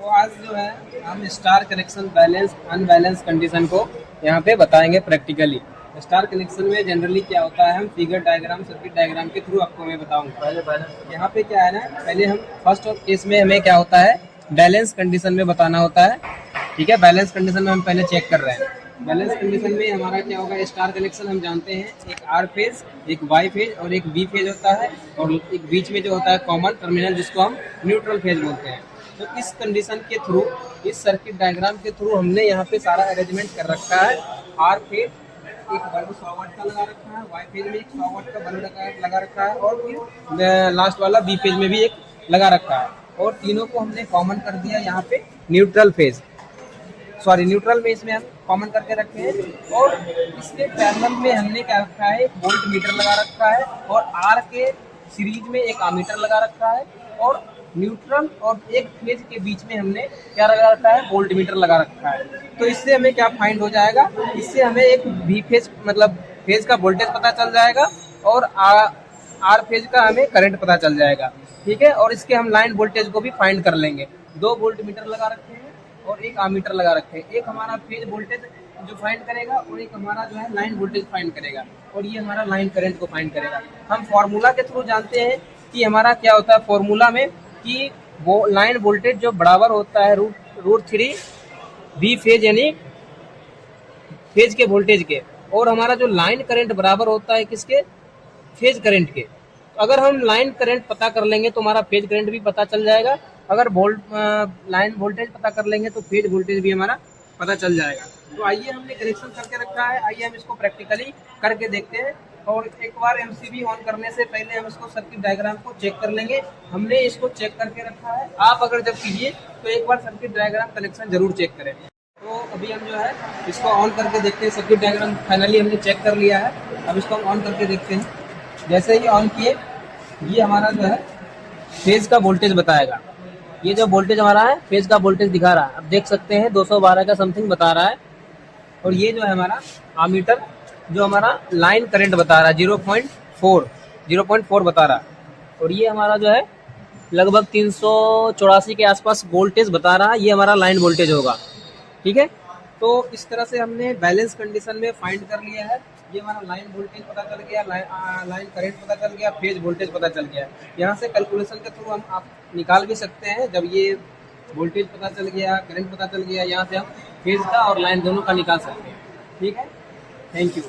तो आज जो है हम star connection balance unbalance condition को यहाँ पे बताएंगे प्रैक्टिकली। स्टार कनेक्शन में जनरली क्या होता है, हम फिगर डायग्राम सर्किट डायग्राम के थ्रू आपको मैं बताऊंगा। पहले यहाँ पे क्या है ना, पहले हम फर्स्ट केस में हमें क्या होता है, बैलेंस कंडीशन में बताना होता है। ठीक है, बैलेंस कंडीशन में हम पहले चेक कर रहे हैं। बैलेंस कंडीशन में हमारा क्या होगा, स्टार कनेक्शन हम जानते हैं एक आर फेज, एक वाई फेज और एक बी फेज होता है, और एक बीच में जो होता है कॉमन टर्मिनल जिसको हम न्यूट्रल फेज बोलते हैं। तो इस कंडीशन के थ्रू, इस सर्किट डायग्राम के थ्रू हमने यहाँ पे सारा अरेंजमेंट कर रखा है। आर फेज एक बल्ब 100 वाट का लगा रखा है, वाई फेज में एक 100 वाट का बल्ब लगा रखा है, और फिर लास्ट वाला बी फेज में भी एक लगा रखा है, और तीनों को हमने कॉमन कर दिया यहाँ पे न्यूट्रल फेज, सॉरी न्यूट्रल में इसमें हम कॉमन करके रखे हैं। और इसके पैरेलल में हमने क्या रखा है, वोल्ट मीटर लगा रखा है, और आर के सीरीज में एक आमीटर लगा रखा है, और न्यूट्रल और एक फेज के बीच में हमने क्या लगा रखा है, वोल्ट मीटर लगा रखा है। तो इससे हमें क्या फाइंड हो जाएगा, इससे हमें एक वी फेज मतलब फेज का वोल्टेज पता चल जाएगा, और आर फेज का हमें करंट पता चल जाएगा। ठीक है, और इसके हम लाइन वोल्टेज को भी फाइंड कर लेंगे। 2 वोल्ट मीटर लगा रखे हैं और एक आमीटर लगा रखे हैं। एक हमारा फेज वोल्टेज जो फाइंड करेगा, और एक हमारा जो है लाइन वोल्टेज फाइंड करेगा, और ये हमारा लाइन करंट को फाइंड करेगा। हम फॉर्मूला के थ्रू जानते हैं कि हमारा क्या होता है फॉर्मूला में, कि वो लाइन वोल्टेज जो बराबर होता है रूट 3 बी फेज यानी फेज के वोल्टेज के, और हमारा जो लाइन करंट बराबर होता है किसके, फेज करंट के। अगर हम लाइन करंट पता कर लेंगे तो हमारा फेज करंट भी पता चल जाएगा। अगर लाइन वोल्टेज पता कर लेंगे तो फेज वोल्टेज भी हमारा पता चल जाएगा। तो आइए, हमने कनेक्शन करके रखा है, आइए हम इसको प्रैक्टिकली करके देखते हैं। और एक बार एमसीबी ऑन करने से पहले हम इसको सर्किट डायग्राम को चेक कर लेंगे। हमने इसको चेक करके रखा है, आप अगर जब कीजिए तो एक बार सर्किट डायग्राम कनेक्शन जरूर चेक करें। तो अभी हम जो है इसको ऑन करके देखते हैं। सर्किट डायग्राम फाइनली हमने चेक कर लिया है, अब इसको हम ऑन करके देखते हैं। जैसे ही ऑन किए, ये हमारा जो है फेज का वोल्टेज बताएगा। ये जो वोल्टेज हमारा है फेज का वोल्टेज दिखा रहा है, अब देख सकते हैं 212 का समथिंग बता रहा है। और ये जो है हमारा आमीटर जो हमारा लाइन करंट बता रहा है 0.4 बता रहा है। और ये हमारा जो है लगभग 384 के आसपास वोल्टेज बता रहा है, ये हमारा लाइन वोल्टेज होगा। ठीक है, तो इस तरह से हमने बैलेंस कंडीशन में फाइंड कर लिया है। ये हमारा लाइन वोल्टेज पता चल गया, लाइन करंट पता चल गया, फेज वोल्टेज पता चल गया। यहाँ से कैलकुलेशन के थ्रू हम आप निकाल भी सकते हैं। जब ये वोल्टेज पता चल गया, करंट पता चल गया, यहाँ से हम फेज का और लाइन दोनों का निकाल सकते हैं। ठीक है, थैंक यू।